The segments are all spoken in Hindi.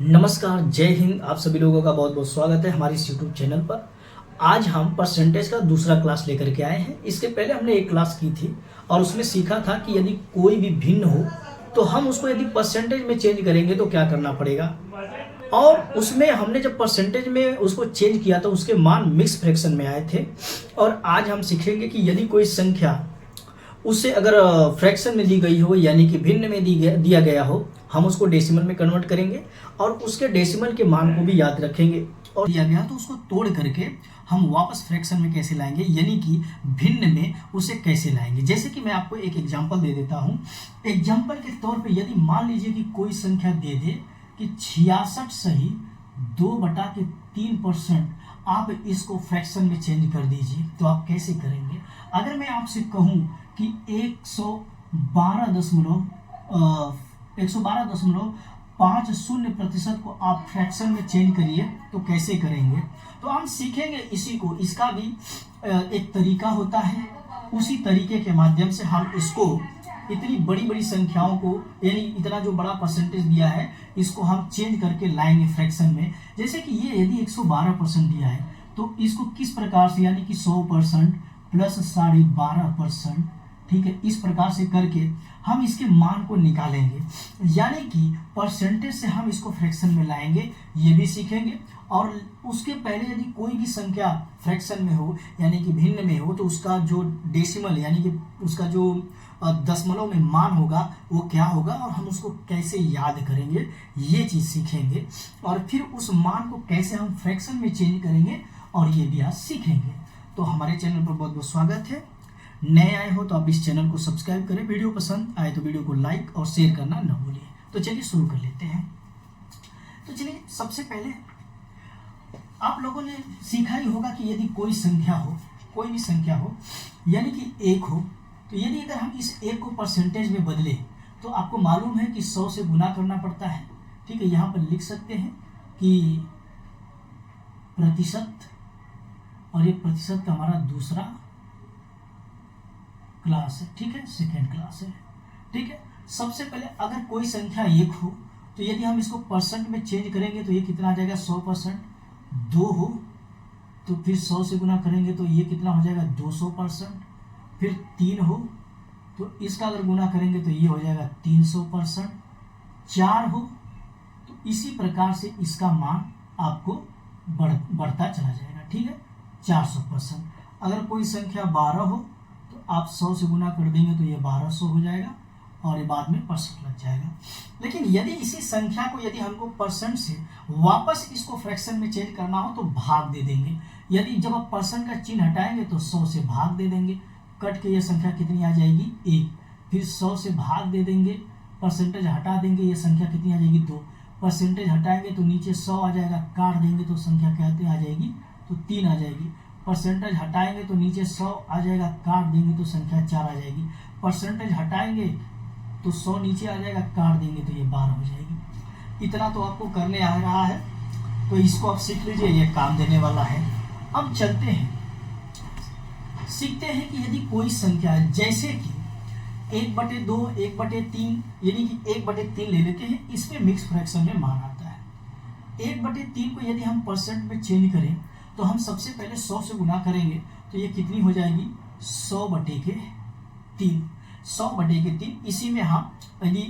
नमस्कार, जय हिंद। आप सभी लोगों का बहुत बहुत स्वागत है हमारे इस यूट्यूब चैनल पर। आज हम परसेंटेज का दूसरा क्लास लेकर के आए हैं। इसके पहले हमने एक क्लास की थी और उसमें सीखा था कि यदि कोई भी भिन्न हो तो हम उसको यदि परसेंटेज में चेंज करेंगे तो क्या करना पड़ेगा। और उसमें हमने जब परसेंटेज में उसको चेंज किया तो उसके मान मिक्स फ्रैक्शन में आए थे। और आज हम सीखेंगे कि यदि कोई संख्या उससे अगर फ्रैक्शन में दी गई हो यानी कि भिन्न में दिया गया हो, हम उसको डेसिमल में कन्वर्ट करेंगे और उसके डेसिमल के मान को भी याद रखेंगे। और दिया गया तो उसको तोड़ करके हम वापस फ्रैक्शन में कैसे लाएंगे, यानी कि भिन्न में उसे कैसे लाएंगे। जैसे कि मैं आपको एक एग्जांपल दे देता हूं। एग्जांपल के तौर पे यदि मान लीजिए कि कोई संख्या दे दे कि 66 सही 2/3%, आप इसको फ्रैक्शन में चेंज कर दीजिए तो आप कैसे करेंगे। अगर मैं आपसे कहूं कि 112.50% को आप फ्रैक्शन में चेंज करिए तो कैसे करेंगे। तो हम सीखेंगे इसी को। इसका भी एक तरीका होता है। उसी तरीके के माध्यम से हम इसको इतनी बड़ी बड़ी संख्याओं को, यानी इतना जो बड़ा परसेंटेज दिया है, इसको हम चेंज करके लाएंगे फ्रैक्शन में। जैसे कि ये यदि 112% दिया है तो इसको किस प्रकार से, यानी कि 100% प्लस 12.5%, ठीक है, इस प्रकार से करके हम इसके मान को निकालेंगे। यानी कि परसेंटेज से हम इसको फ्रैक्शन में लाएंगे, ये भी सीखेंगे। और उसके पहले यदि कोई भी संख्या फ्रैक्शन में हो यानी कि भिन्न में हो तो उसका जो डेसिमल यानी कि उसका जो दशमलव में मान होगा वो क्या होगा और हम उसको कैसे याद करेंगे, ये चीज़ सीखेंगे। और फिर उस मान को कैसे हम फ्रैक्शन में चेंज करेंगे और ये भी आज सीखेंगे। तो हमारे चैनल पर बहुत बहुत स्वागत है। नए आए हो तो आप इस चैनल को सब्सक्राइब करें, वीडियो पसंद आए तो वीडियो को लाइक और शेयर करना न भूलिए। तो चलिए शुरू कर लेते हैं। तो चलिए, सबसे पहले आप लोगों ने सीखा ही होगा कि यदि कोई संख्या हो, कोई भी संख्या हो, यानी कि 1 हो, तो यदि अगर हम इस 1 को परसेंटेज में बदले तो आपको मालूम है कि 100 से गुना करना पड़ता है। ठीक है, यहाँ पर लिख सकते हैं कि प्रतिशत, और ये प्रतिशत का हमारा दूसरा क्लास है। ठीक है, सेकेंड क्लास है। ठीक है, सबसे पहले अगर कोई संख्या 1 हो तो यदि हम इसको परसेंट में चेंज करेंगे तो ये कितना आ जाएगा, 100%। 2 हो तो फिर 100 से गुना करेंगे तो ये कितना हो जाएगा, 200%। फिर 3 हो तो इसका अगर गुना करेंगे तो ये हो जाएगा 300%। 4 हो तो इसी प्रकार से इसका मान आपको बढ़ता चला जाएगा। ठीक है, 400%। अगर कोई संख्या 12 हो तो आप 100 से गुना कर देंगे तो ये 1200 हो जाएगा और ये बाद में परसेंट लग जाएगा। लेकिन यदि इसी संख्या को यदि हमको परसेंट से वापस इसको फ्रैक्शन में चेंज करना हो तो भाग दे देंगे। यदि जब आप परसेंट का चिन्ह हटाएंगे तो 100 से भाग दे देंगे, कट के ये संख्या कितनी आ जाएगी, 1। फिर 100 से भाग दे देंगे, परसेंटेज हटा देंगे, ये संख्या कितनी आ जाएगी, 2। परसेंटेज हटाएंगे तो नीचे 100 आ जाएगा, काट देंगे तो संख्या कहते आ जाएगी तो 3 आ जाएगी। परसेंटेज हटाएंगे तो नीचे 100 आ जाएगा, काट देंगे तो संख्या 4 आ जाएगी। परसेंटेज हटाएंगे तो 100 नीचे आ जाएगा, काट देंगे तो ये 12 हो जाएगी। इतना तो आपको करने आ रहा है, तो इसको आप सीख लीजिए, ये काम देने वाला है। अब चलते हैं, सीखते हैं कि यदि कोई संख्या, जैसे कि 1/2, 1/3, यानी कि 1/3 ले लेते हैं, इसमें मिक्स फ्रैक्शन में मान आता है। 1/3 को यदि हम परसेंट में चेंज करें तो हम सबसे पहले 100 से गुना करेंगे तो ये कितनी हो जाएगी, 100/3। 100/3 इसी में हम यदि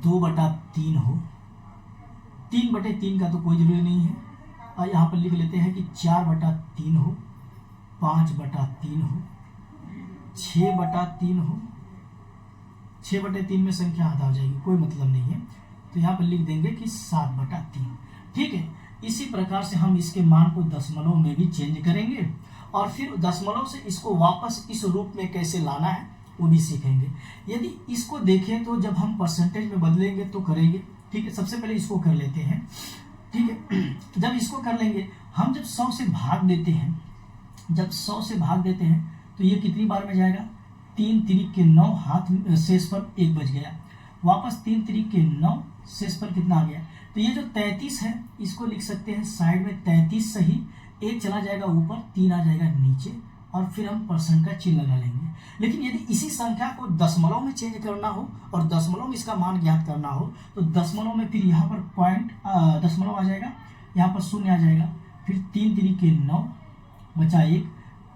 2/3 हो, 3/3 का तो कोई जरूरी नहीं है, और यहाँ पर लिख लेते हैं कि 4/3 हो, 5/3 हो, 6/3 हो। 6/3 में संख्या आधा हो जाएगी, कोई मतलब नहीं है, तो यहाँ पर लिख देंगे कि 7/3। ठीक है, इसी प्रकार से हम इसके मान को दशमलव में भी चेंज करेंगे और फिर दशमलव से इसको वापस इस रूप में कैसे लाना है वो भी सीखेंगे। यदि इसको देखें तो जब हम परसेंटेज में बदलेंगे तो करेंगे। ठीक है, सबसे पहले इसको कर लेते हैं। ठीक है, जब इसको कर लेंगे, हम जब 100 से भाग देते हैं, जब 100 से भाग देते हैं तो ये कितनी बार में जाएगा, 3 तिरिक के 9, हाथ शेष पर 1 बच गया, वापस 3 तिरिक के 9, शेष पर कितना आ गया, तो ये जो 33 है इसको लिख सकते हैं साइड में 33 सही, 1 चला जाएगा ऊपर, 3 आ जाएगा नीचे और फिर हम परसेंट का चिन्ह लगा लेंगे। लेकिन यदि इसी संख्या को दशमलव में चेंज करना हो और दशमलव में इसका मान ज्ञात करना हो तो दशमलव में फिर यहाँ पर पॉइंट दशमलव आ जाएगा, यहाँ पर शून्य आ जाएगा, फिर 3 तिरिके 9 बचा 1,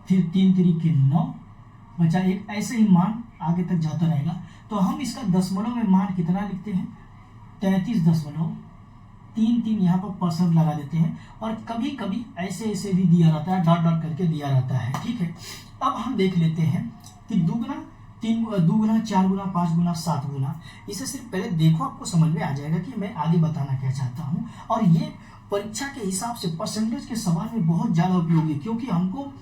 फिर 3 तिरिके 9 बचा 1, ऐसे ही मान आगे तक जाता रहेगा। तो हम इसका दशमलव में मान कितना लिखते हैं 33.33 यहाँ पर परसेंट लगा देते हैं। और कभी कभी ऐसे ऐसे भी दिया रहता है, डॉट डॉट करके दिया रहता है, ठीक है। अब हम देख लेते हैं कि 2 गुना 3 2 गुना 4 गुना 5 गुना 7 गुना, इसे सिर्फ पहले देखो, आपको समझ में आ जाएगा कि मैं आगे बताना क्या चाहता हूँ। और ये परीक्षा के हिसाब से परसेंटेज के सवाल में बहुत ज़्यादा उपयोगी है, क्योंकि हमको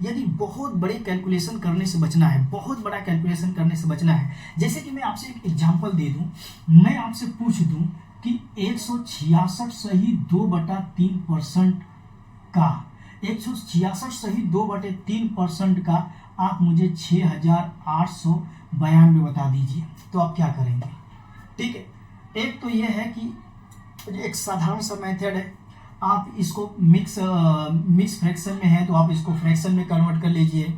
यदि बहुत बड़े कैलकुलेशन करने से बचना है, बहुत बड़ा कैलकुलेशन करने से बचना है, जैसे कि मैं आपसे एक एग्जांपल दे दूं, मैं आपसे पूछ दूं कि 166 सही 2/3% का 166 सही 2/3% का आप मुझे 6892 बता दीजिए, तो आप क्या करेंगे? ठीक है, एक तो यह है कि एक साधारण सा मेथड है, आप इसको मिक्स फ्रैक्शन में है तो आप इसको फ्रैक्शन में कन्वर्ट कर लीजिए।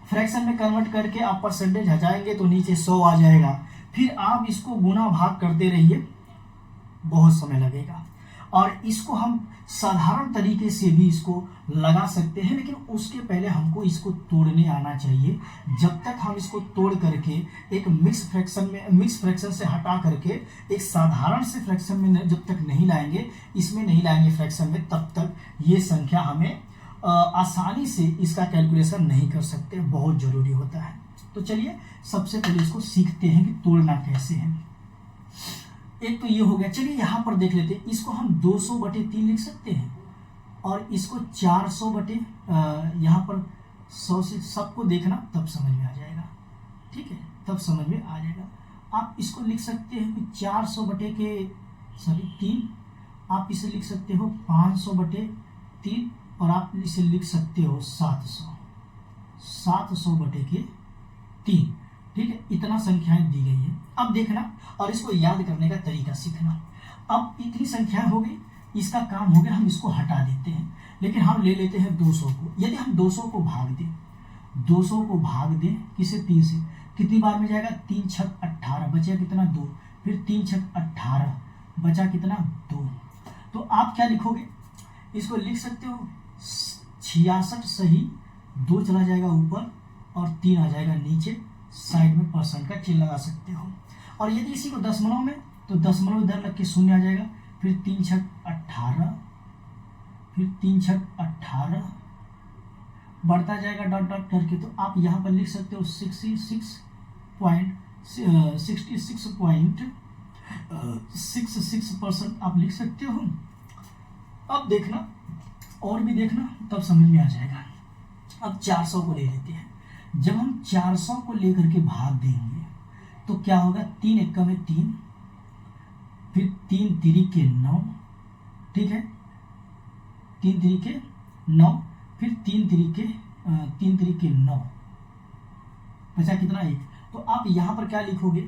फ्रैक्शन में कन्वर्ट करके आप परसेंटेज हटाएंगे तो नीचे 100 आ जाएगा, फिर आप इसको गुना भाग करते रहिए, बहुत समय लगेगा। और इसको हम साधारण तरीके से भी इसको लगा सकते हैं, लेकिन उसके पहले हमको इसको तोड़ने आना चाहिए। जब तक हम इसको तोड़ करके एक मिक्स फ्रैक्शन से हटा करके एक साधारण से फ्रैक्शन में जब तक नहीं लाएंगे, इसमें नहीं लाएंगे फ्रैक्शन में, तब तक ये संख्या हमें आसानी से इसका कैलकुलेशन नहीं कर सकते, बहुत ज़रूरी होता है। तो चलिए सबसे पहले इसको सीखते हैं कि तोड़ना कैसे है। एक तो ये हो गया, चलिए यहाँ पर देख लेते हैं, इसको हम 200/3 लिख सकते हैं और इसको 400 यहाँ पर 100 से, सबको देखना तब समझ में आ जाएगा, ठीक है, तब समझ में आ जाएगा। आप इसको लिख सकते हैं कि 400/3, आप इसे लिख सकते हो 500/3 और आप इसे लिख सकते हो 700/3, ठीक है। इतना संख्याएं दी गई है। अब देखना और इसको याद करने का तरीका सीखना। अब इतनी संख्याएं हो गई, इसका काम हो गया, हम इसको हटा देते हैं। लेकिन हम ले लेते हैं 200 को। यदि हम 200 को भाग दें किसे 3 से, कितनी बार में जाएगा? 3 छक 18, बचा कितना? 2, फिर 3 छक 18, बचा कितना? 2। तो आप क्या लिखोगे? इसको लिख सकते हो 66 सही 2 चला जाएगा ऊपर और 3 आ जाएगा नीचे, साइड में परसेंट का चिन्ह लगा सकते हो। और यदि इसी को दशमलव में, तो दशमलव इधर लग के 0 आ जाएगा, फिर 3 छक 18, फिर 3 छक 18 बढ़ता जाएगा डॉट डॉट करके। तो आप यहाँ पर लिख सकते हो 66.66% आप लिख सकते हो। अब देखना और भी देखना, तब समझ में आ जाएगा। अब 400 को ले लेते हैं। जब हम 400 को लेकर के भाग देंगे तो क्या होगा? 3 एकम में 3, फिर 3 तिरिके 9, ठीक है, 3 तिरिके 9, फिर 3 तिरिके 9, बचा कितना? 1। तो आप यहाँ पर क्या लिखोगे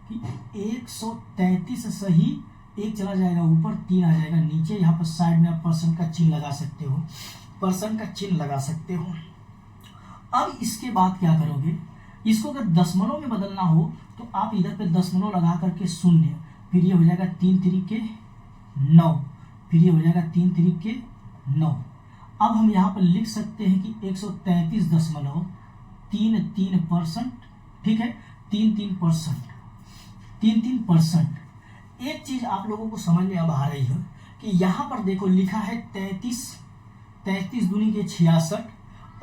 कि 133 सही 1 चला जाएगा ऊपर, 3 आ जाएगा नीचे। यहाँ पर साइड में आप परसेंट का चिन्ह लगा सकते हो, परसेंट का चिन्ह लगा सकते हो। अब इसके बाद क्या करोगे? इसको अगर दशमलव में बदलना हो तो आप इधर पे दशमलव लगा करके 0, फिर ये हो जाएगा 3 तिरिके 9, फिर ये हो जाएगा 3 तिरिके 9। अब हम यहाँ पर लिख सकते हैं कि 133.33%, ठीक है, 33%। एक चीज आप लोगों को समझ में अब आ रही है कि यहाँ पर देखो लिखा है 33 दूनी के 66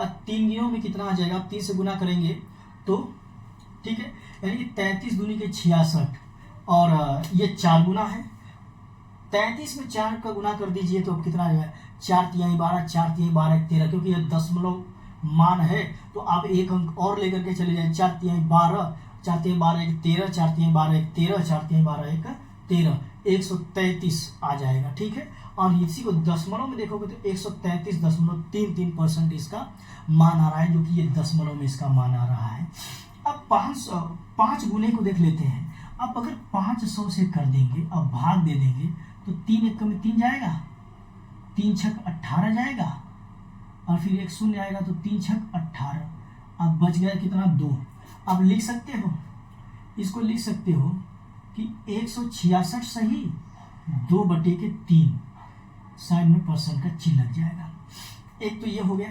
और 3 गिनों में कितना आ जाएगा? आप 3 से गुना करेंगे तो, ठीक है, यानी कि 33 दूनी के 66 और ये 4 गुना है। 33 में 4 का गुना कर दीजिए तो अब कितना आ जाएगा? 4 तिहाई 12, 4 तिहाई 12 13, क्योंकि ये दशमलव मान है तो आप एक अंक और लेकर के चले जाए। 4 तिहाई 12, 4 तिहाई 12 1 13, 4 तिहाई 12 1 13, 4 तिहाई 12 1 13, 133 आ जाएगा, ठीक है। और इसी को दशमलव में देखोगे तो 133.33% इसका मान आ रहा है, जो कि ये दशमलव में इसका मान आ रहा है। अब 5 गुने को देख लेते हैं। अब अगर 500 से कर देंगे, अब भाग दे देंगे तो 3 एकम में 3 जाएगा, 3 छक 18 जाएगा और फिर एक 0 आएगा तो 3 छक 18, अब बच गया कितना 2। अब लिख सकते हो, इसको लिख सकते हो कि 166 सही 2/3, साइड में परसेंट का चिन्ह लग जाएगा। एक तो ये हो गया,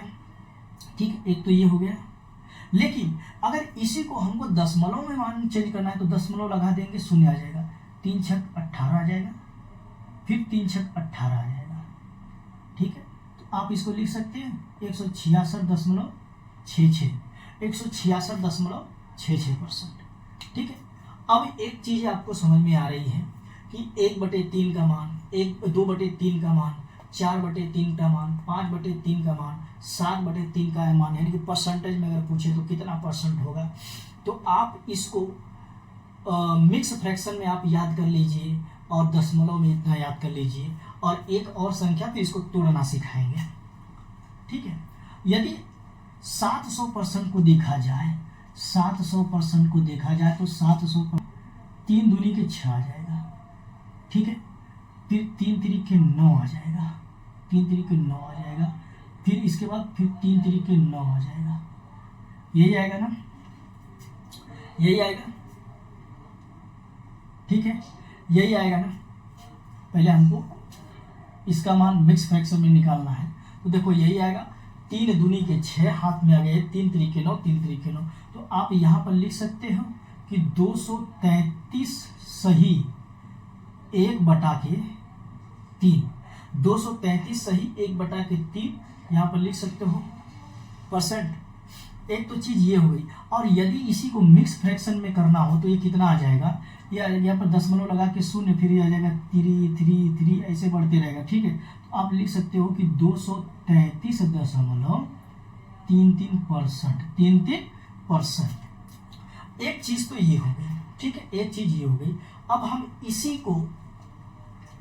ठीक है, एक तो ये हो गया। लेकिन अगर इसी को हमको दशमलव में मान चेंज करना है तो दशमलव लगा देंगे, 0 आ जाएगा, 3 छक 18 आ जाएगा, फिर 3 छक 18 आ जाएगा, ठीक है। तो आप इसको लिख सकते हैं 166.66, 166.66%, ठीक है। अब एक चीज आपको समझ में आ रही है कि 1/3 का मान, 2/3 का मान, 4/3 का मान, 5/3 का मान, 7/3 का मान, यानी कि परसेंटेज में अगर पूछे तो कितना परसेंट होगा। तो आप इसको मिक्स फ्रैक्शन में आप याद कर लीजिए और दशमलव में इतना याद कर लीजिए, और एक और संख्या फिर इसको तोड़ना सिखाएंगे, ठीक है। यदि 700% को देखा जाए, 700% को देखा जाए तो 700 3 दूनी के 6 आ जाएगा, ठीक है। फिर 3 तिरिके 9 आ जाएगा, 3 तिरिके 9 आ जाएगा, फिर इसके बाद फिर 3 तिरिके 9 आ जाएगा, यही आएगा ना, यही आएगा, ठीक है, यही आएगा ना। पहले हमको इसका मान मिक्स फ्रैक्शन में निकालना है, तो देखो यही आएगा, 3 दूनी के 6 हाथ में आ गए, 3 तिरिके 9, 3 तिरिके 9। तो आप यहाँ पर लिख सकते हो कि 233 सही 1/3, 233 सही 1/3 यहाँ पर लिख सकते हो परसेंट। एक तो चीज ये हो गई। और यदि इसी को मिक्स फ्रैक्शन में करना हो तो ये कितना आ जाएगा, ये यहाँ पर दशमलव लगा के 0, फिर ये आ जाएगा 3 3 3, ऐसे बढ़ते रहेगा, ठीक है। तो आप लिख सकते हो कि 233.33%, 33%। एक चीज तो ये हो गई, ठीक है, एक चीज ये हो गई। अब हम इसी को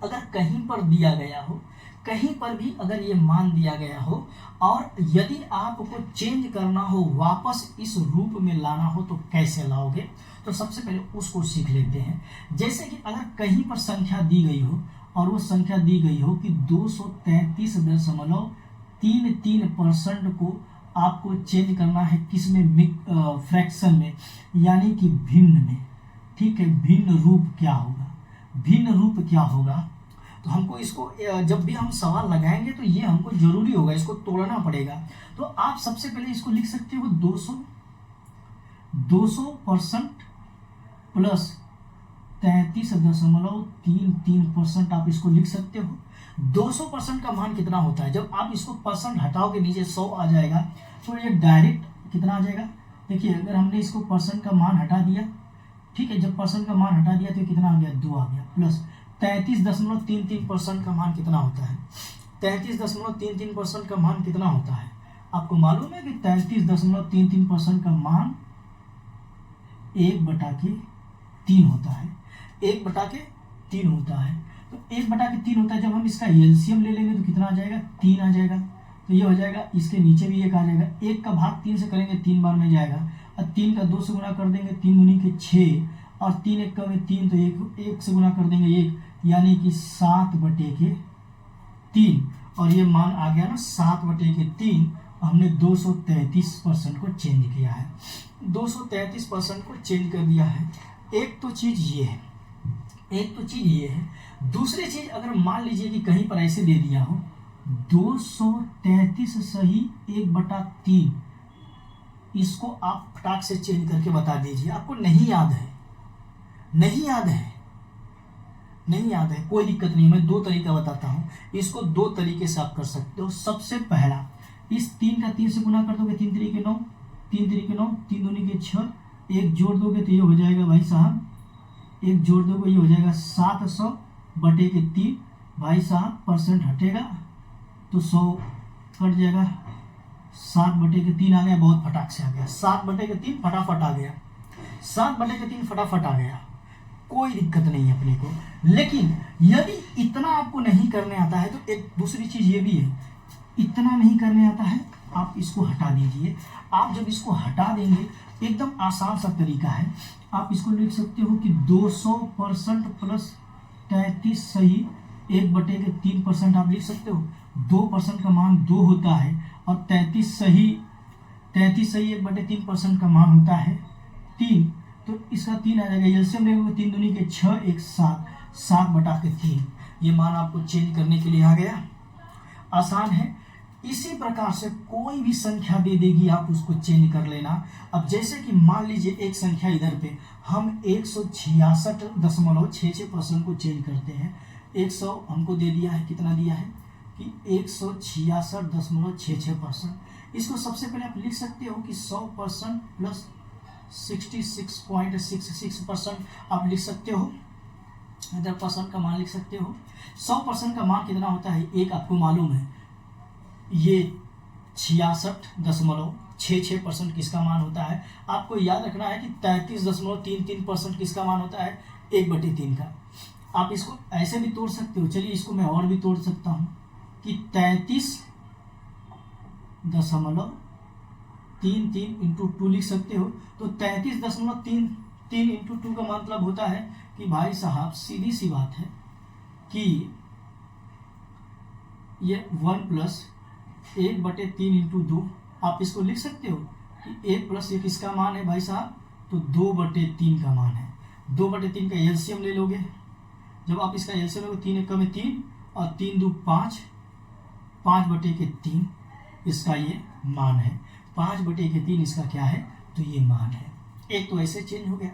अगर कहीं पर दिया गया हो, कहीं पर भी अगर ये मान दिया गया हो, और यदि आपको चेंज करना हो, वापस इस रूप में लाना हो, तो कैसे लाओगे, तो सबसे पहले उसको सीख लेते हैं। जैसे कि अगर कहीं पर संख्या दी गई हो और वो संख्या दी गई हो कि 233.33% को आपको चेंज करना है, किस में, फ्रैक्शन में, यानी कि भिन्न में, ठीक है। भिन्न रूप क्या होगा, भिन्न रूप क्या होगा, तो हमको इसको जब भी हम सवाल लगाएंगे तो ये हमको जरूरी होगा, इसको तोड़ना पड़ेगा। तो आप सबसे पहले इसको लिख सकते हो 200% प्लस 33.33%, आप इसको लिख सकते हो। 200% का मान कितना होता है, जब आप इसको परसेंट हटाओगे नीचे 100 आ जाएगा, तो ये डायरेक्ट कितना आ जाएगा। देखिए अगर हमने इसको परसेंट का मान हटा दिया, ठीक है, जब परसेंट का मान हटा दिया तो कितना आ गया, 2 आ गया, प्लस 33.33% का मान कितना होता है, 33.33% का मान कितना होता है, आपको मालूम है कि 33.33% का मान 1/3 होता है, 1/3 होता है। तो 1/3 होता है, जब हम इसका एलसीएम ले लेंगे तो कितना आ जाएगा, 3 आ जाएगा। तो ये हो जाएगा, इसके नीचे भी 1 आ जाएगा, 1 का भाग 3 से करेंगे 3 बार में जाएगा, और 3 का 2 से गुना कर देंगे, 3 दूनी के 6, और 3 1 का 3, तो 1 से गुना कर देंगे 1, यानी कि 7/3, और ये मान आ गया ना 7/3। हमने 233% को चेंज किया है, 233% को चेंज कर दिया है। एक तो चीज ये है, एक तो चीज ये है। दूसरी चीज, अगर मान लीजिए कि कहीं पर ऐसे दे दिया हो 233 सही 1/3, इसको आप फटाक से चेंज करके बता दीजिए। आपको नहीं याद है, नहीं याद है, नहीं याद है, कोई दिक्कत नहीं, मैं 2 तरीका बताता हूँ। इसको 2 तरीके से आप कर सकते हो। सबसे पहला, इस 3 का 3 से गुना कर दोगे, 3 तिरिके 9, 3 तिरिके 9, 3 दूनी के 6, 1 जोड़ दोगे तो ये हो जाएगा भाई साहब, 1 जोड़ दोगे ये हो जाएगा 700/3, भाई साहब परसेंट हटेगा तो 100 कट जाएगा, 7/3 आ गया, बहुत फटाक से आ गया, 7/3 फटाफट आ गया, 7/3 फटाफट आ गया, कोई दिक्कत नहीं है अपने को। लेकिन यदि इतना आपको नहीं करने आता है तो एक दूसरी चीज ये भी है, इतना नहीं करने आता है, आप इसको हटा दीजिए। आप जब इसको हटा देंगे, एकदम आसान सा तरीका है, आप इसको लिख सकते हो कि 200% प्लस 33 सही 1/3% आप लिख सकते हो। 2% का मान 2 होता है, और 33 33 सही 1/3% का मान होता है 3, तो इसका 3 आ जाएगा। एलसीएम लेंगे 3 दूनी के 6 1 7, 7/3 ये मान आपको चेंज करने के लिए आ गया। आसान है। इसी प्रकार से कोई भी संख्या दे देगी आप उसको चेंज कर लेना। अब जैसे कि मान लीजिए एक संख्या इधर पे हम 166.66% को चेंज करते हैं। 100 हमको दे दिया है, कितना दिया है कि 166.66%। इसको सबसे पहले आप लिख सकते हो कि 100% प्लस 66.66% आप लिख सकते हो, इधर परसेंट का मान लिख सकते हो। 100% का मान कितना होता है, एक आपको मालूम है, ये 66.66% किसका मान होता है। आपको याद रखना है कि 33.33% किसका मान होता है, 1/3 का। आप इसको ऐसे भी तोड़ सकते हो, चलिए इसको मैं और भी तोड़ सकता हूँ कि 33.33 इंटू 2 लिख सकते हो। तो 33.33 इंटू 2 का मतलब होता है कि भाई साहब सीधी सी बात है कि ये 1 प्लस 1/3 इंटू 2 आप इसको लिख सकते हो कि 1 प्लस 1 किसका मान है भाई साहब, तो 2/3 का मान है। 2/3 का एलसीएम ले लोगे, जब आप इसका एलसीएम लोगे 3 1 में 3 और 3 2 5, 5/3 इसका ये मान है। 5/3 इसका क्या है, तो ये मान है। एक तो ऐसे चेंज हो गया,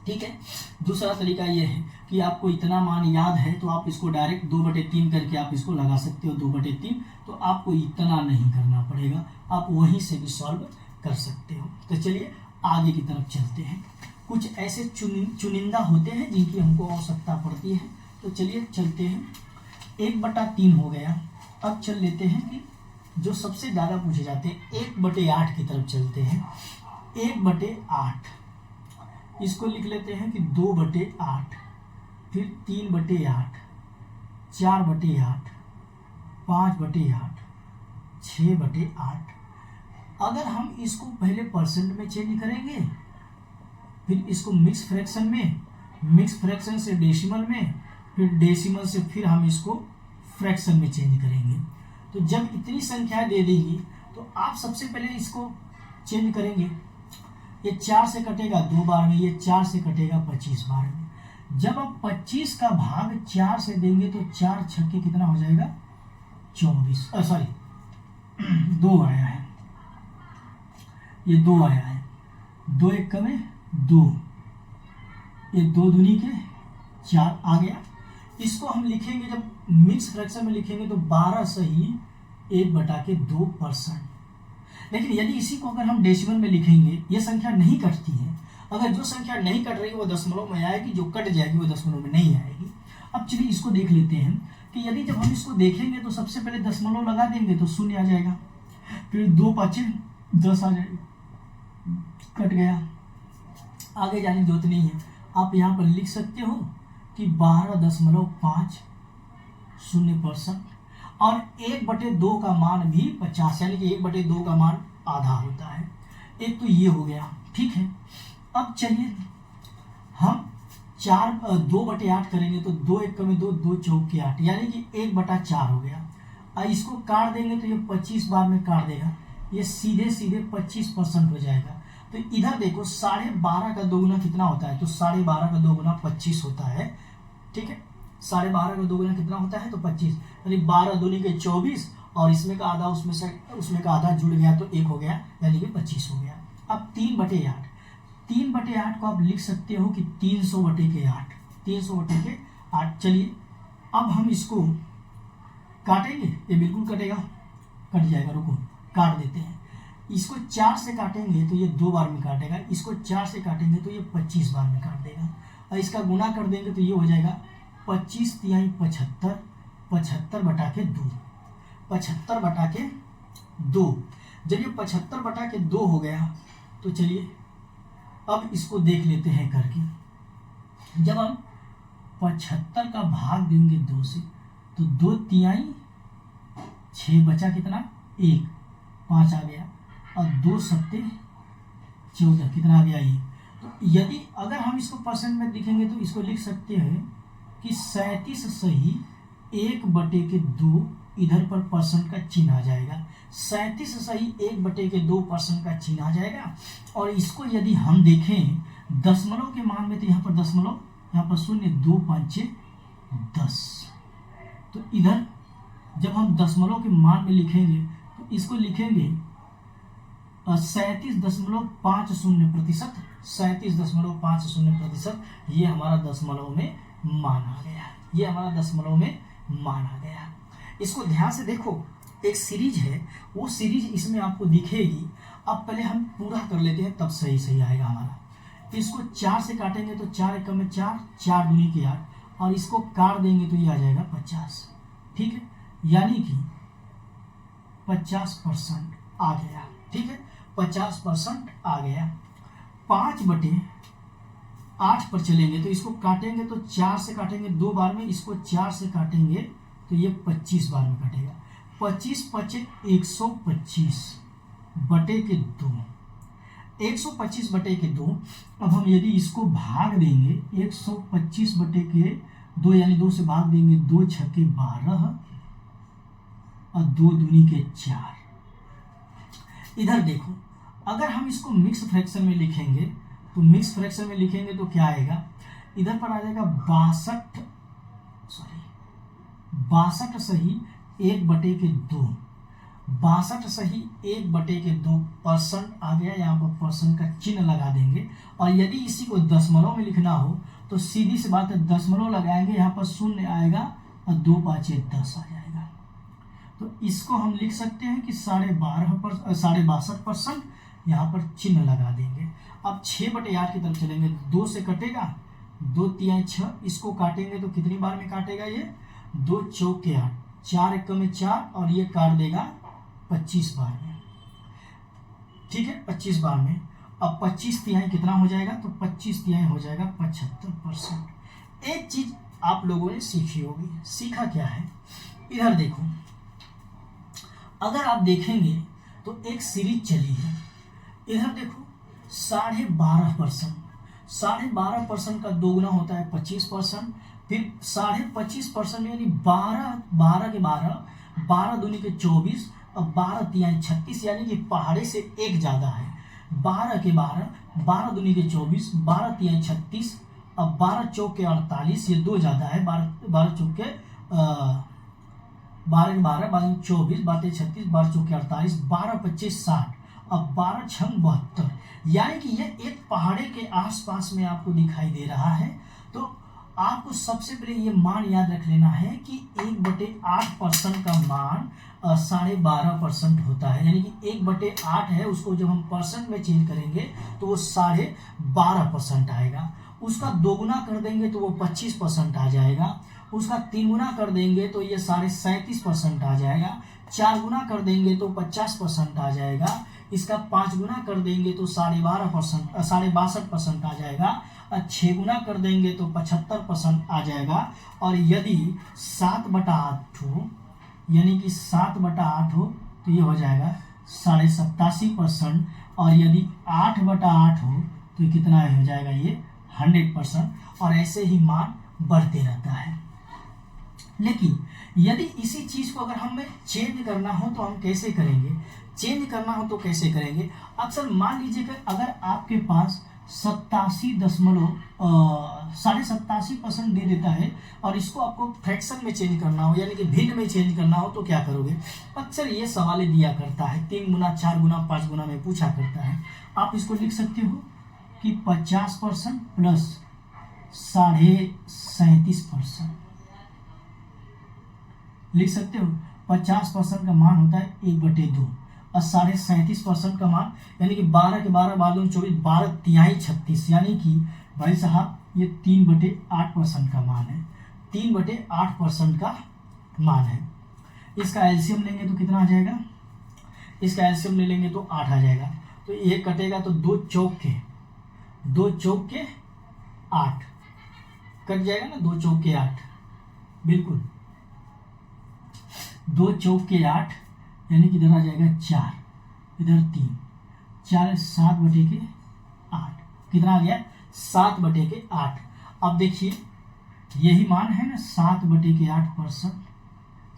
ठीक है। दूसरा तरीका ये है कि आपको इतना मान याद है तो आप इसको डायरेक्ट 2/3 करके आप इसको लगा सकते हो 2/3, तो आपको इतना नहीं करना पड़ेगा, आप वहीं से भी सॉल्व कर सकते हो। तो चलिए आगे की तरफ चलते हैं। कुछ ऐसे चुनिंदा होते हैं जिनकी हमको आवश्यकता पड़ती है, तो चलिए चलते हैं। 1/3 हो गया। अब चल लेते हैं कि जो सबसे ज़्यादा पूछे जाते हैं 1/8 की तरफ चलते हैं। 1/8 इसको लिख लेते हैं कि 2/8, फिर 3/8, 4/8, 5/8, 6/8। अगर हम इसको पहले परसेंट में चेंज करेंगे, फिर इसको मिक्स फ्रैक्शन में, मिक्स फ्रैक्शन से डेसिमल में, फिर डेसिमल से फिर हम इसको फ्रैक्शन में चेंज करेंगे। तो जब इतनी संख्या दे देगी तो आप सबसे पहले इसको चेंज करेंगे। ये 4 से कटेगा 2 बार में, ये 4 से कटेगा 25 बार में। जब आप 25 का भाग 4 से देंगे तो 4 छक्के कितना हो जाएगा, 24, सॉरी 2 आया है, ये 2 आया है। 2 1 में 2, ये 2 दूनी के 4 आ गया। इसको हम लिखेंगे, जब मिक्स फ्रैक्शन में लिखेंगे तो 12 सही 1/2%। लेकिन यदि इसी को अगर हम डेसिमल में लिखेंगे, ये संख्या नहीं कटती है। अगर जो संख्या नहीं कट रही वो दशमलव में आएगी, जो कट जाएगी वो दशमलव में नहीं आएगी। अब चलिए इसको देख लेते हैं कि यदि जब हम इसको देखेंगे तो सबसे पहले दशमलव लगा देंगे तो 0 आ जाएगा, फिर 2 5 10 आ जाएगा, कट गया। आगे जाने की जरूरत नहीं है, आप यहाँ पर लिख सकते हो कि 12.50% और 1/2 का मान भी 50, यानी कि 1/2 का मान आधा होता है। एक तो ये हो गया, ठीक है। अब चलिए हम 2/8 करेंगे तो 2 1 में 2, 2 4 8, यानी कि 1/4 हो गया। और इसको काट देंगे तो ये 25 बार में काट देगा, ये सीधे सीधे 25% हो जाएगा। तो इधर देखो 12.5 का 2 गुना कितना होता है, तो 12.5 का 2 गुना 25 होता है, ठीक है। 12.5 का 2 गुना कितना होता है, तो 25, यानी 12 दूनी के 24 और इसमें का आधा उसमें का आधा जुड़ गया तो 1 हो गया, यानी कि 25 हो गया। अब 3/8, 3/8 को आप लिख सकते हो कि 300/8, 300/8। चलिए अब हम इसको काटेंगे, ये बिल्कुल कटेगा, कट जाएगा, रुको काट देते हैं। इसको 4 से काटेंगे तो ये 2 बार में काटेगा, इसको 4 से काटेंगे तो ये 25 बार में काट देगा, और इसका गुना कर देंगे तो ये हो जाएगा 25 तिहाई 75, 75/2, 75/2। जब ये 75/2 हो गया तो चलिए अब इसको देख लेते हैं करके। जब हम 75 का भाग देंगे 2 से तो 2 तिहाई 6 बचा कितना, 1, 5 आ गया, और 2 सत्ते 14 कितना आ गया, ये। तो यदि अगर हम इसको परसेंट में लिखेंगे तो इसको लिख सकते हैं कि 37 सही 1/2 इधर पर परसेंट का चिन्ह आ जाएगा। 37 सही 1/2% का चिन्ह आ जाएगा। और इसको यदि हम देखें दशमलव के मान में, तो यहाँ पर दशमलव, यहाँ पर 0, 2 5 10। तो इधर जब हम दशमलव के मान में लिखेंगे तो इसको लिखेंगे 37.50%। 37.50%, ये हमारा दशमलव में मान आ गया। ये हमारा दशमलव में मान आ गया। इसको ध्यान से देखो, एक सीरीज है, वो सीरीज इसमें आपको दिखेगी। अब पहले हम पूरा कर लेते हैं, तब सही आएगा हमारा। इसको 4 से काटेंगे तो 4 एकम में 4, 4 दूनी के 8, और इसको काट देंगे तो ये आ जाएगा 50। ठीक है, यानी कि 50% आ गया। ठीक है, 50% आ गया। 5/8 पर चलेंगे तो इसको काटेंगे तो 4 से काटेंगे 2 बार में, इसको 4 से काटेंगे तो ये 25 बार में कटेगा। 25 पचे 125/2, 125/2। अब हम यदि इसको भाग देंगे 125/2, यानी 2 से भाग देंगे, 2 छक्के 12 और 2 दूनी के 4। इधर देखो, अगर हम इसको मिक्स फ्रैक्शन में लिखेंगे तो मिक्स फ्रैक्शन में लिखेंगे तो क्या आएगा, इधर पर आ जाएगा 62 सही 1/2, 62 सही 1/2% आ गया। यहाँ पर परसेंट का चिन्ह लगा देंगे। और यदि इसी को दशमलव में लिखना हो तो सीधी सी बात है, दशमलव लगाएंगे, यहाँ पर 0 आएगा और 2 5 10 आ जाएगा। तो इसको हम लिख सकते हैं कि 62.5%, यहाँ पर चिन्ह लगा देंगे। अब 6/8 की तरफ चलेंगे, 2 से कटेगा, 2 3 6, इसको काटेंगे तो कितनी बार में काटेगा, ये 2 चौके 8, 4 एकम में 4, और ये काट देगा 25 बार में। ठीक है, 25 बार में। अब 25 तिहाई कितना हो जाएगा, तो 25 तिहाई हो जाएगा 75%। एक चीज आप लोगों ने सीखी होगी। सीखा क्या है, इधर देखो, अगर आप देखेंगे तो एक सीरीज चली है। इधर देखो 12.5%, 12.5% का 2 गुना होता है 25%, फिर 25.5% यानी 12 के 12 दूनी के 24, और 12 तिहाई 36, यानी कि पहाड़े से एक ज़्यादा है। 12 के 12 दूनी के 24, 12 तिहाई 36, और 12 चौके 48, ये 2 ज़्यादा है। 12 चौके 12 के 12, 12 24, 12 36, 12 चौके 48, 12 25 60, अब 12 छंग 72, यानी कि ये एक पहाड़े के आसपास में आपको दिखाई दे रहा है। तो आपको सबसे पहले ये मान याद रख लेना है कि 1/8% का मान 12.5% होता है, यानी कि 1/8 है, उसको जब हम परसेंट में चेंज करेंगे तो वो 12.5% आएगा। उसका 2 गुना कर देंगे तो वो 25% आ जाएगा। उसका 3 गुना कर देंगे तो ये 37.5% आ जाएगा। 4 गुना कर देंगे तो 50% आ जाएगा। इसका 5 गुना कर देंगे तो 62.5% आ जाएगा। और 6 गुना कर देंगे तो 75% आ जाएगा। और यदि 7/8 हो, यानी कि 7/8 हो तो ये हो जाएगा 87.5%। और यदि 8/8 हो तो ये कितना हो जाएगा, ये 100%। और ऐसे ही मान बढ़ते रहता है। लेकिन यदि इसी चीज को अगर हमें चेंज करना हो तो हम कैसे करेंगे, चेंज करना हो तो कैसे करेंगे। अक्सर मान लीजिए कि अगर आपके पास 87% दे देता है और इसको आपको फ्रैक्शन में चेंज करना हो, यानी कि भिन्न में चेंज करना हो, तो क्या करोगे। अक्सर ये सवाल दिया करता है, 3 गुना 4 गुना 5 गुना में पूछा करता है। आप इसको लिख सकते हो कि 50% प्लस 37.5% लिख सकते हो। 50% का मान होता है 1/2 और 37.5% का मान, यानी कि 12 के 12 12 24, 12 तिहाई 36, यानी कि भाई साहब ये 3/8% का मान है। 3/8% का मान है। इसका एलसीएम लेंगे तो कितना आ जाएगा, इसका एलसीएम ले लेंगे तो 8 आ जाएगा। तो ये कटेगा तो 2 चौके 8 कट जाएगा ना, 2 चौके 8, बिल्कुल 2 चौके 8, यानी कि इधर आ जाएगा 4, इधर 3, 4 7/8, कितना आ गया 7/8। अब देखिए यही मान है ना 7/8%,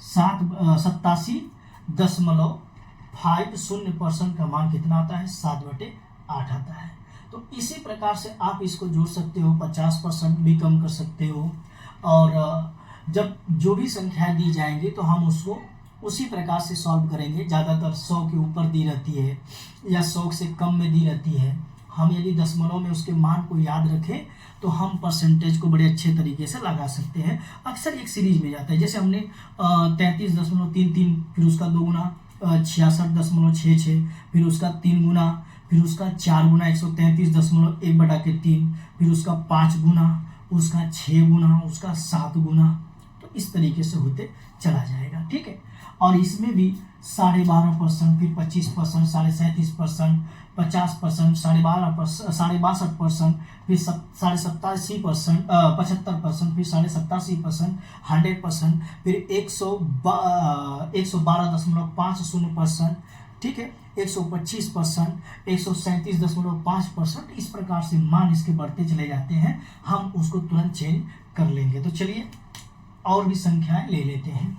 87.50% का मान कितना आता है? 7/8 आता है। तो इसी प्रकार से आप इसको जोड़ सकते हो, 50% भी कम कर सकते हो। और जब जो भी संख्याएं दी जाएंगी तो हम उसको उसी प्रकार से सॉल्व करेंगे। ज़्यादातर 100 के ऊपर दी रहती है या 100 से कम में दी रहती है। हम यदि दशमलव में उसके मान को याद रखें तो हम परसेंटेज को बड़े अच्छे तरीके से लगा सकते हैं। अक्सर एक सीरीज में जाता है, जैसे हमने 33.33, फिर उसका 2 गुना 66.66, फिर उसका 3 गुना, फिर उसका 4 गुना 133.1/3, फिर उसका 5 गुना, उसका 6 गुना, उसका 7 गुना। तो इस तरीके से होते चला जाएगा, ठीक है। और इसमें भी 12.5%, फिर 25%, 37.5%, 50%, 62%, फिर 87.5%, 75%, फिर 87%, 100%, फिर 112.50%, ठीक है, 125%, 137.5%। इस प्रकार से मान इसके बढ़ते चले जाते हैं, हम उसको तुरंत चेंज कर लेंगे। तो चलिए और भी संख्याएं ले लेते हैं।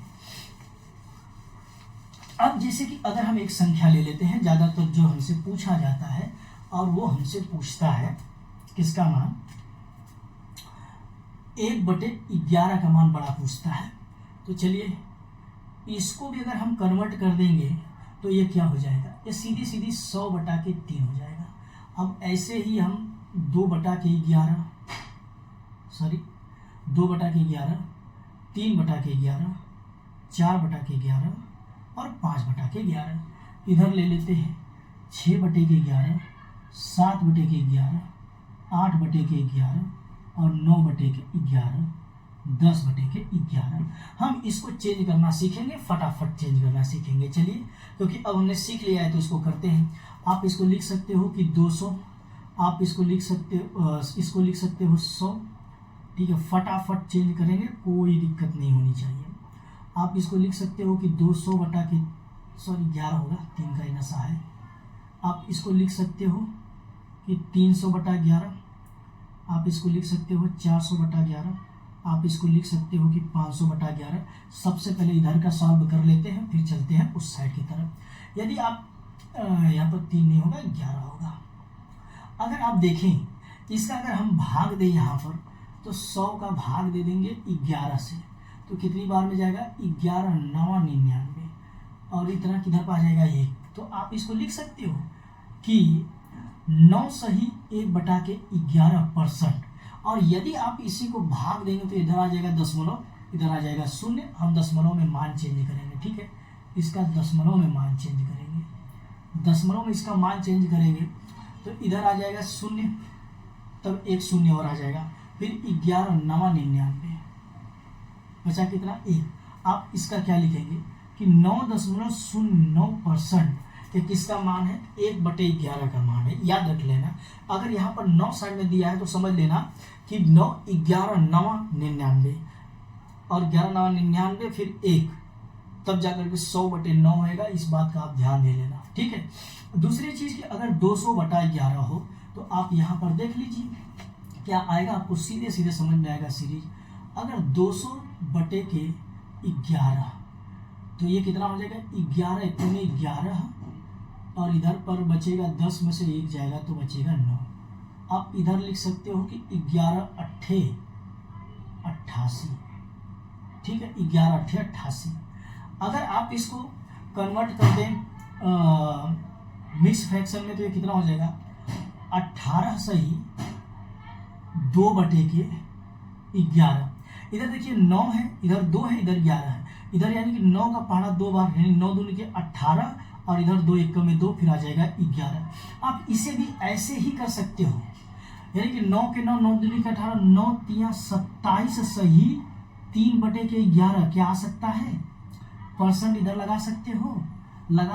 अब जैसे कि अगर हम एक संख्या ले लेते हैं, ज़्यादातर जो हमसे पूछा जाता है, और वो हमसे पूछता है किसका मान? 1/11 का मान बड़ा पूछता है। तो चलिए इसको भी अगर हम कन्वर्ट कर देंगे तो ये क्या हो जाएगा? ये सीधी सीधी 100/3 हो जाएगा। अब ऐसे ही हम 2/11, सॉरी 2/11, 3/11, 4/11 और 5/11 इधर ले लेते हैं। 6/11, 7/11, 8/11 और 9/11, 10/11। हम इसको चेंज करना सीखेंगे, फटाफट चेंज करना सीखेंगे। चलिए, क्योंकि अब हमने सीख लिया है तो इसको करते हैं। आप इसको लिख सकते हो कि 200, आप इसको लिख सकते हो 100, ठीक है। फटाफट चेंज करेंगे, कोई दिक्कत नहीं होनी चाहिए। आप इसको लिख सकते हो कि 11 होगा, 3 का ही नशा है। आप इसको लिख सकते हो कि 300/11, आप इसको लिख सकते हो 400/11, आप इसको लिख सकते हो कि 500/11। सबसे पहले इधर का सॉल्व कर लेते हैं, फिर चलते हैं उस साइड की तरफ। यदि आप यहाँ पर 3 नहीं होगा, 11 होगा। अगर आप देखें इसका अगर हम भाग दें यहाँ पर, तो 100 का भाग दे देंगे 11 से, तो कितनी बार में जाएगा? 11 9 99, और इतना किधर पर आ जाएगा? 1। तो आप इसको लिख सकते हो कि 9 सही 1/11%। और यदि आप इसी को भाग देंगे तो इधर आ जाएगा दशमलव, इधर आ जाएगा 0। हम दशमलव में मान चेंज करेंगे, ठीक है। इसका दशमलव में मान चेंज करेंगे, दशमलव में इसका मान चेंज करेंगे तो इधर आ जाएगा 0, तब 1 0 और आ जाएगा, फिर 11 9 99, बचा कितना? 1। आप इसका क्या लिखेंगे कि 9.09% ये किसका मान है? 1/11 का मान है। याद रख लेना, अगर यहाँ पर 9 साइड में दिया है तो समझ लेना कि 9 11 9 99 और 11 9 99 फिर 1, तब जाकर के 100/9 होएगा। इस बात का आप ध्यान दे लेना, ठीक है। दूसरी चीज़ कि अगर 200/11 हो तो आप यहाँ पर देख लीजिए क्या आएगा, आपको सीधे सीधे समझ में आएगा सीरीज। अगर 200/11 तो ये कितना हो जाएगा? 11 1 में 11, और इधर पर बचेगा 10 में से 1 जाएगा तो बचेगा 9। आप इधर लिख सकते हो कि 11 8 88, ठीक है, 11 8 88। अगर आप इसको कन्वर्ट कर दें मिक्स फ्रैक्शन में तो ये कितना हो जाएगा? 18 सही 2/11। इधर देखिए 9 है, इधर 2 है, इधर 11 है, इधर यानी कि 9 का पहाड़ा 2 बार, यानी 9 दूनी के 18, और इधर 2 1 में 2, फिर आ जाएगा 11। आप इसे भी ऐसे ही कर सकते हो, यानी कि 9 के 9 9 दूनी के 18, 9 3 27 सही 3/11 क्या आ सकता है? परसेंट इधर लगा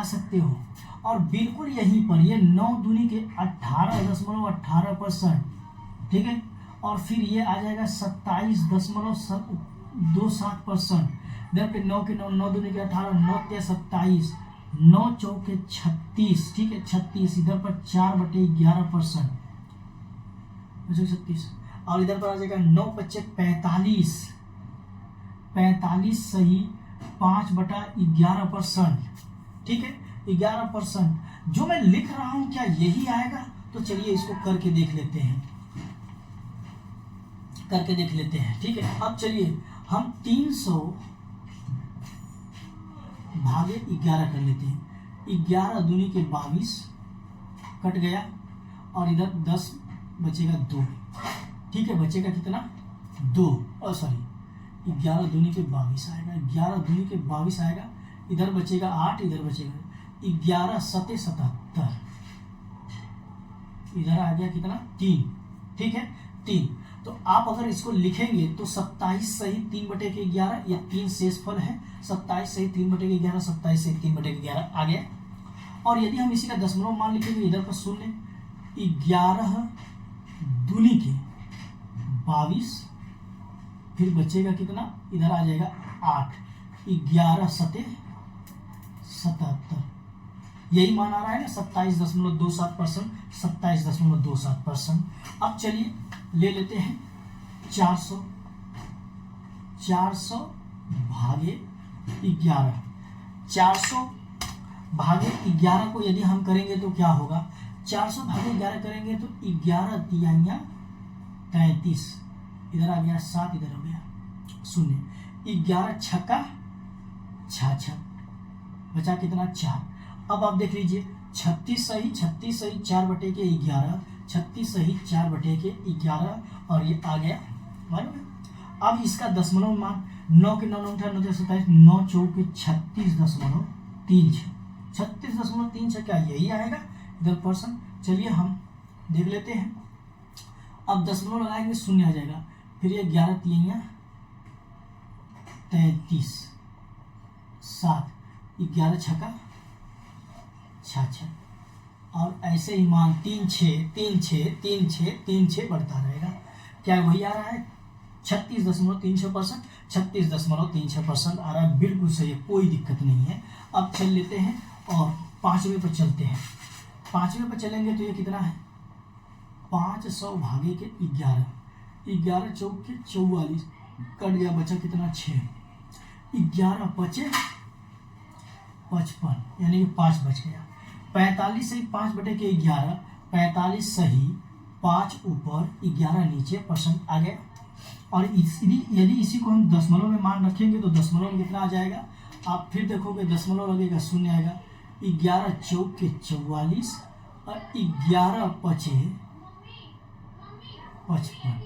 सकते हो। और बिल्कुल यहीं पर ये 9 दूनी के 18.18%, ठीक है, और फिर ये आ जाएगा 27.27%। इधर पे 9 के 9 9 दूनी के 18, 9 के 27, 9 चौके 36, ठीक है, 36। इधर पर 4/11%, 36, और इधर पर आ जाएगा 9 × 45, 45 सही 5/11%, ठीक है 11%। जो मैं लिख रहा हूं क्या यही आएगा? तो चलिए इसको करके देख लेते हैं, ठीक है। अब चलिए हम 300 भागे 11 कर लेते हैं। 11 दूनी के 22 कट गया और इधर 10 बचेगा 2, ठीक है। बचेगा कितना? 2, और सॉरी 11 दूनी के 22 आएगा, 11 दूनी के 22 आएगा, इधर बचेगा 8, इधर बचेगा 11 सते 77, इधर आ गया कितना? 3, ठीक है 3। तो आप अगर इसको लिखेंगे तो 27 सही 3/11, या 3 शेषफल है, 27 सही 3/11, 27 सही 3/11 आ गया। और यदि हम इसी का दशमलव मान लिखेंगे, इधर पर 0, 11 दूनी के 22, फिर बचेगा कितना? इधर आ जाएगा 8, 11 सते 77, यही मान आ रहा है ना 27.27%, 27.27%। अब चलिए ले लेते हैं 400 भागे 11। 400 भागे 11 को यदि हम करेंगे तो क्या होगा? 400 भागे 11 करेंगे तो 11 तिहाइयाँ 33, इधर आ गया 7, इधर हो गया 0, 11 छक्का 66, बचा कितना? 4। अब आप देख लीजिए 36 सही 4/11, 36 सही 4/11, और ये आ गया मालूम है। अब इसका दशमलव मान 9 के 9 9 27, 9 चौके 36.36, 36.36 क्या यही आएगा? इधर परसेंट। चलिए हम देख लेते हैं। अब दशमलव लगाएंगे 0 आ जाएगा, फिर ये 11 तिहाइयाँ 33, 7, 11 छक्का 66, और ऐसे ही मान 3 6 3 6 3 6 3 6 बढ़ता रहेगा। क्या वही आ रहा है? 36.36%, 36.36% आ रहा है, बिल्कुल सही है, कोई दिक्कत नहीं है। अब चल लेते हैं और 5वें पर चलते हैं। 5वें पर चलेंगे तो ये कितना है? 500 भागे के 11, 11 चौके 44, कट गया, बचा कितना? 6, 11 बचे 55, यानी कि 5 बच गया। 45 सही 5/11, 45 सही 5 ऊपर 11 नीचे, परसेंट आ गया। और यदि इसी को हम दशमलव में मान रखेंगे तो दशमलव में कितना आ जाएगा? आप फिर देखोगे दशमलव लगेगा 0 आएगा, 11 चौके 44 और 11 पचे 55,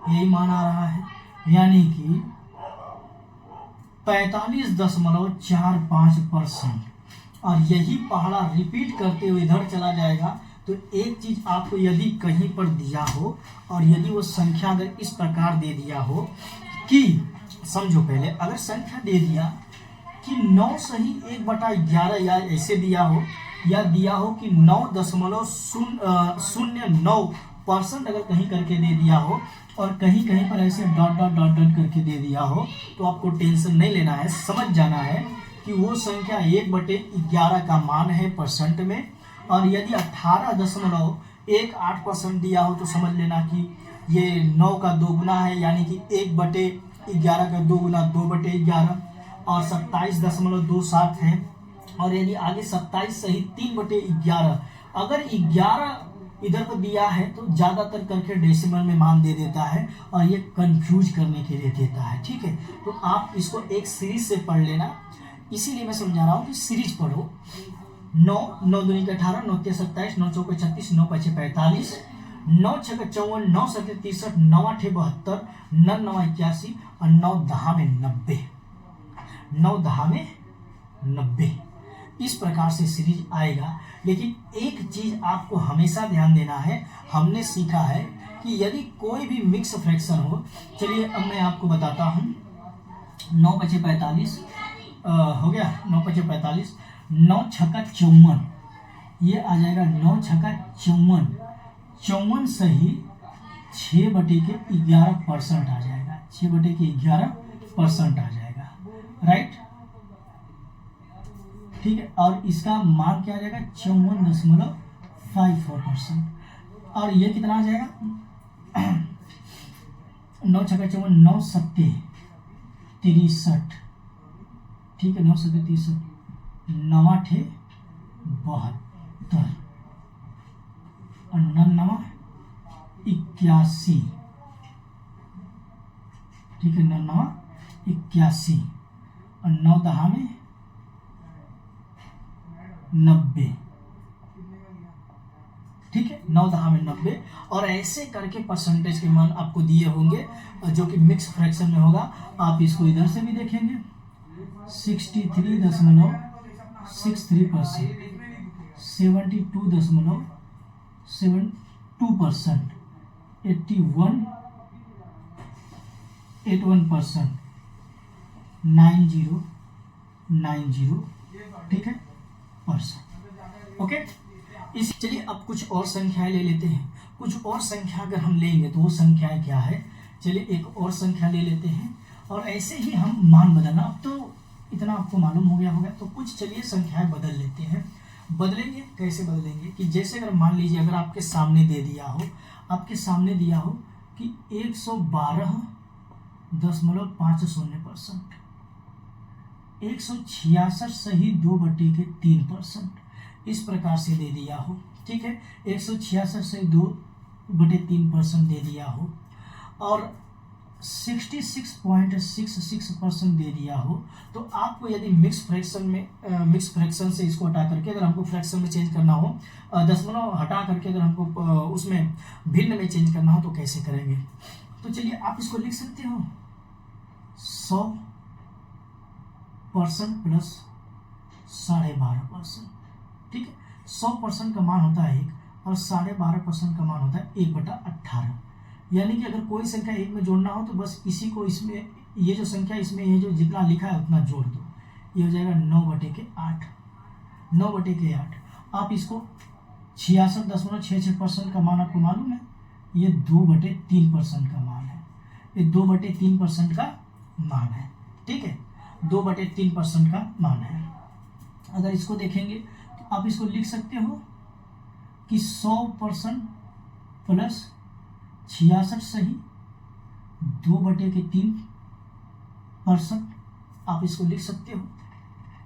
यही मान आ रहा है, यानी कि 45.45%। और यही पहाड़ा रिपीट करते हुए इधर चला जाएगा। तो एक चीज आपको यदि कहीं पर दिया हो और यदि वो संख्या अगर इस प्रकार दे दिया हो कि, समझो पहले, अगर संख्या दे दिया कि 9 सही 1/11, या ऐसे दिया हो, या दिया हो कि 9.09% अगर कहीं करके दे दिया हो, और कहीं कहीं पर ऐसे डॉट डॉट डॉट डॉट करके दे दिया हो, तो आपको टेंशन नहीं लेना है, समझ जाना है कि वो संख्या 1/11 का मान है परसेंट में। और यदि 18.18% दिया हो तो समझ लेना कि ये 9 का 2 गुना है, यानी कि 1/11 का 2 गुना 2/11, और 27.27 है। और यदि आगे 27 सही 3/11, अगर 11 इधर को दिया है तो ज़्यादातर करके डेसिमल में मान दे देता है, और ये कंफ्यूज करने के लिए देता है, ठीक है। तो आप इसको एक सीरीज से पढ़ लेना, इसीलिए मैं समझा रहा हूँ कि सीरीज पढ़ो। 9 9 दूनी के 18, 9 के 27, 9 चौके 36, 9 पचे 45, 9 छक्के 54, 9 सत्ते 63, 9 आठे 72, 9 9 81 और 9 दहा में 90, 9 दहा में 90। इस प्रकार से सीरीज आएगा। लेकिन एक चीज आपको हमेशा ध्यान देना है, हमने सीखा है कि यदि कोई भी मिक्स फ्रैक्शन हो, चलिए अब मैं आपको बताता हूँ। 9 पचे 45 हो गया, 9 पचे 45, 9 छक्का 54, ये आ जाएगा 9 छक्का 54, 54 सही 6/11% आ जाएगा, 6/11% आ जाएगा, राइट, ठीक है। और इसका मान क्या आ जाएगा? 54.54%। और ये कितना आ जाएगा? 9 छक्का 54, 9 सत्ते 63, ठीक है, 9 से 30, 9 ठे 72 और 9 81, ठीक है, 9 81 और 9 दहा में 90, ठीक है, 9 दहा में 90 और ऐसे करके परसेंटेज के मान आपको दिए होंगे जो कि मिक्स फ्रैक्शन में होगा। आप इसको इधर से भी देखेंगे 63.63%, 72.72%, 81%, 90, ठीक है, परसेंट। ओके, इस चलिए अब कुछ और संख्याएं ले लेते हैं। कुछ और संख्या अगर हम लेंगे तो वो संख्याएं क्या है, चलिए एक और संख्या ले लेते हैं और ऐसे ही हम मान बदलना। अब तो इतना आपको मालूम हो गया होगा, तो कुछ चलिए संख्याएं बदल लेते हैं। बदलेंगे कैसे बदलेंगे कि जैसे अगर मान लीजिए अगर आपके सामने दे दिया हो, आपके सामने दिया हो कि 112.50%, 166.2/3%, इस प्रकार से दे दिया हो, ठीक है, 166.2/3% दे दिया हो और 66.66% दे दिया हो, तो आपको यदि मिक्स फ्रैक्शन से इसको हटा करके अगर हमको फ्रैक्शन में चेंज करना हो, दशमलव हटा करके अगर हमको उसमें भिन्न में चेंज करना हो तो कैसे करेंगे। तो चलिए आप इसको लिख सकते हो 100% प्लस 12.5%, ठीक है, 100% का मान होता है 1 और 12.5% का मान होता है 1/18। यानी कि अगर कोई संख्या 1 में जोड़ना हो तो बस इसी को इसमें, ये जो संख्या इसमें ये जो जितना लिखा है उतना जोड़ दो, ये हो जाएगा 9/8, 9/8। आप इसको 66.66% का मान आपको मालूम है, ये 2/3% का मान है, ये 2/3% का मान है, ठीक है, 2/3% का मान है। अगर इसको देखेंगे तो आप इसको लिख सकते हो कि 100% प्लस 66 सही 2/3%, आप इसको लिख सकते हो,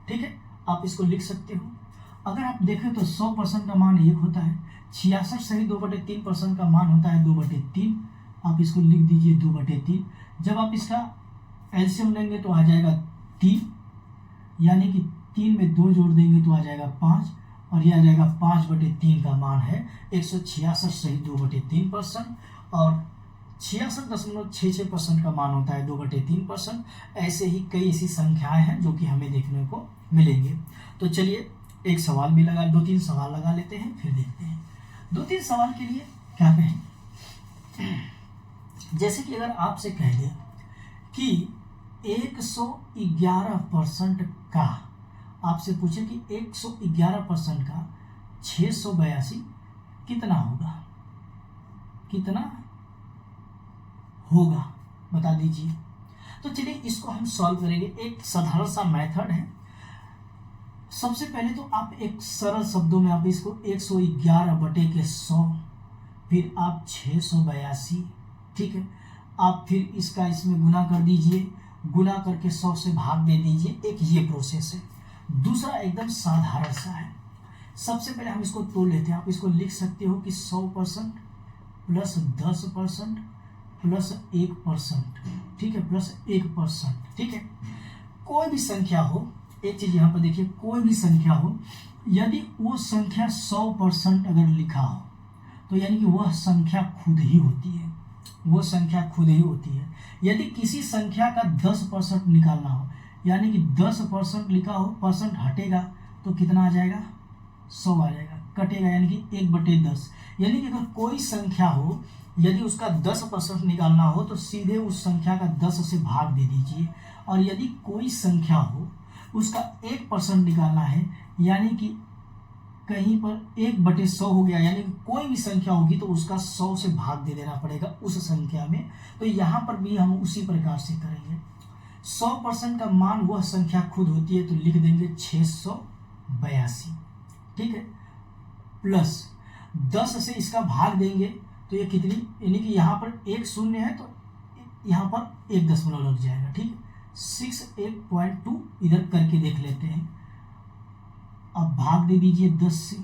ठीक है, आप इसको लिख सकते हो। अगर आप देखें तो 100% का मान 1 होता है, 66 सही 2/3% का मान होता है 2/3, आप इसको लिख दीजिए 2/3। जब आप इसका एलसीएम लेंगे तो आ जाएगा 3, यानी कि 3 में 2 जोड़ देंगे तो आ जाएगा 5 और यह आ जाएगा 5/3 का मान है 166 सही 2/3% और 66.66% का मान होता है 2/3%। ऐसे ही कई ऐसी संख्याएं हैं जो कि हमें देखने को मिलेंगे। तो चलिए एक सवाल भी लगा, 2-3 सवाल लगा लेते हैं, फिर देखते हैं 2-3 सवाल के लिए क्या कहें। जैसे कि अगर आपसे कह दें कि 111% का, आपसे पूछे कि 111% का 682 कितना होगा, कितना होगा बता दीजिए। तो चलिए इसको हम सॉल्व करेंगे। एक साधारण सा मेथड है। सबसे पहले तो आप एक सरल शब्दों में आप इसको 111/100, फिर आप 682, ठीक है, आप फिर इसका इसमें गुना कर दीजिए, गुना करके 100 से भाग दे दीजिए। एक ये प्रोसेस है। दूसरा एकदम साधारण सा है। सबसे पहले हम इसको तोड़ लेते हैं। आप इसको लिख सकते हो कि 100% प्लस 10% प्लस 1%, ठीक है, प्लस 1%, ठीक है। कोई भी संख्या हो, एक चीज यहाँ पर देखिए, कोई भी संख्या हो, यदि वो संख्या 100% अगर लिखा हो तो यानी कि वह संख्या खुद ही होती है, वो संख्या खुद ही होती है। यदि किसी संख्या का 10% निकालना हो, यानी कि 10% लिखा हो, परसेंट हटेगा तो कितना आ जाएगा, 100 आ जाएगा, कटेगा यानी कि 1/10। यानी कि अगर कोई संख्या हो, यदि उसका 10% निकालना हो तो सीधे उस संख्या का 10 से भाग दे दीजिए। और यदि कोई संख्या हो उसका 1% निकालना है, यानी कि कहीं पर 1/100 हो गया, यानी कि कोई भी संख्या होगी तो उसका 100 से भाग दे देना पड़ेगा उस संख्या में। तो यहाँ पर भी हम उसी प्रकार से करेंगे। 100% का मान वह संख्या खुद होती है, तो लिख देंगे 682, ठीक है, प्लस 10 से इसका भाग देंगे तो ये कितनी, यानी कि यहाँ पर 1 शून्य है तो यहाँ पर 1 दशमलव लग जाएगा, ठीक है, 6 1.2 इधर करके देख लेते हैं। अब भाग दे दीजिए 10 से,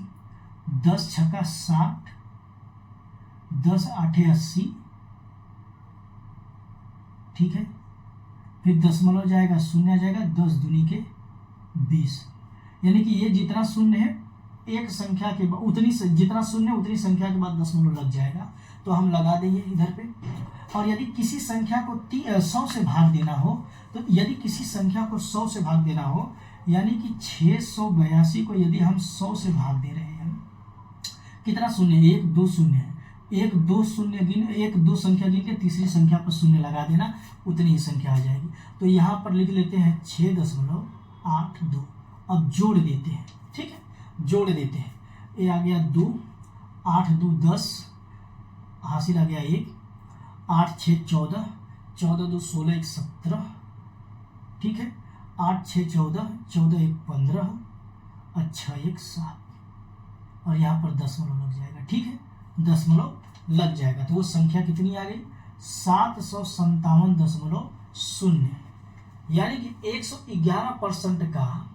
10 छक्का 60, 10 आठे 80, ठीक है। फिर दशमलव जाएगा, शून्य आ जाएगा, 10 दूनी के 20, यानी कि ये जितना शून्य है एक संख्या के बाद उतनी जितना शून्य उतनी संख्या के बाद दशमलव लग जाएगा। तो हम लगा देंगे इधर पे। और यदि किसी संख्या को 100 से भाग देना हो, तो यदि किसी संख्या को 100 से भाग देना हो, यानी कि 682 को यदि हम 100 से भाग दे रहे हैं, कितना शून्य, 1 2 शून्य है, 1 2 शून्य गिन, 1 2 संख्या गिन के तीसरी संख्या पर शून्य लगा देना, उतनी ही संख्या आ जाएगी। तो यहाँ पर लिख लेते हैं 6.82। अब जोड़ देते हैं, ठीक है, जोड़ देते हैं। ये आ गया 2, 8 2 10, हासिल आ गया 1, 8 6 14, 14 2 16 1 17, ठीक है, 8 6 14, 14 1 15, अच्छा 1 7, और यहाँ पर दशमलव लग जाएगा, ठीक है, दशमलव लग जाएगा। तो वो संख्या कितनी आ गई, 757.0, यानी कि 111% का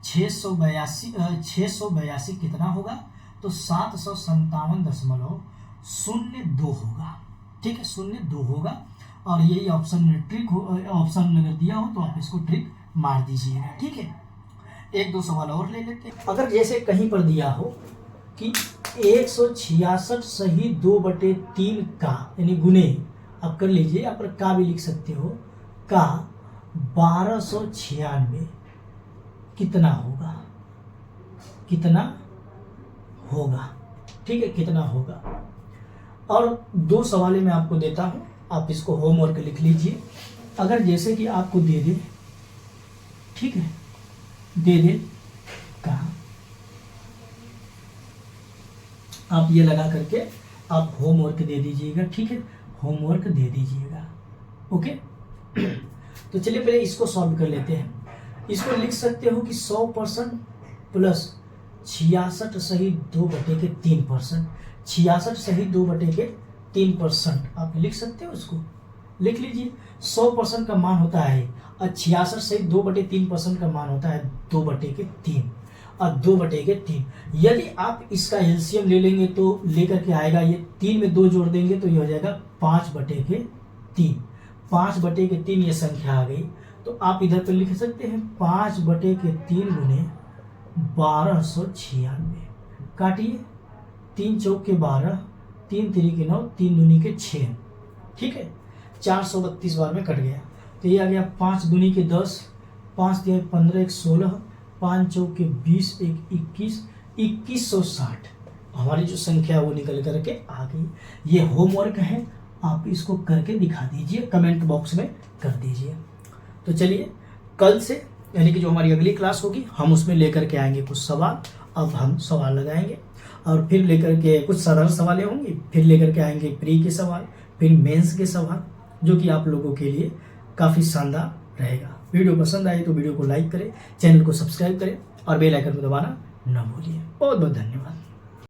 682 कितना होगा, तो 757.02 होगा, ठीक है, 02 होगा। और यही ऑप्शन में ट्रिक हो, ऑप्शन अगर दिया हो तो आप इसको ट्रिक मार दीजिएगा, ठीक है। एक दो सवाल और ले लेते हैं। अगर जैसे कहीं पर दिया हो कि 166 सही 2/3 का, यानी गुने, आप कर लीजिए, यहाँ पर का भी लिख सकते हो, का 1296 कितना होगा, कितना होगा, ठीक है, कितना होगा। और 2 सवाल मैं आपको देता हूं, आप इसको होमवर्क लिख लीजिए। अगर जैसे कि आपको दे दे, ठीक है, दे दे का, आप ये लगा करके आप होमवर्क दे दीजिएगा, ठीक है, होमवर्क दे दीजिएगा, ओके। तो चलिए पहले इसको सॉल्व कर लेते हैं। इसको लिख सकते हो कि 100% प्लस 66 सही 2/3%, 66 सही 2/3% आप लिख सकते हो, इसको लिख लीजिए। 100% का मान होता है, और 66 सही 2/3% का मान होता है 2/3, और 2/3। यदि आप इसका एलसीएम ले लेंगे तो लेकर के आएगा, ये 3 में 2 जोड़ देंगे तो ये हो जाएगा 5/3, 5/3 ये संख्या आ गई। तो आप इधर पे लिख सकते हैं 5/3 गुने 1296, काटिए, 3 चौक के 12, 3 3 के 9, 3 दूनी के 6, ठीक है, 432 बार में कट गया। तो ये आ गया 5 दूनी के 10, 5 3 15 1 16, 5 चौक के 20 1 21, 2160 हमारी जो संख्या वो निकल करके आ गई। ये होमवर्क है, आप इसको करके दिखा दीजिए, कमेंट बॉक्स में कर दीजिए। तो चलिए कल से, यानी कि जो हमारी अगली क्लास होगी, हम उसमें लेकर के आएंगे कुछ सवाल। अब हम सवाल लगाएंगे और फिर लेकर के कुछ साधारण सवालें होंगी, फिर लेकर के आएंगे प्री के सवाल, फिर मेंस के सवाल, जो कि आप लोगों के लिए काफ़ी शानदार रहेगा। वीडियो पसंद आए तो वीडियो को लाइक करें, चैनल को सब्सक्राइब करें और बेल आइकन को दबाना न भूलिए। बहुत बहुत धन्यवाद।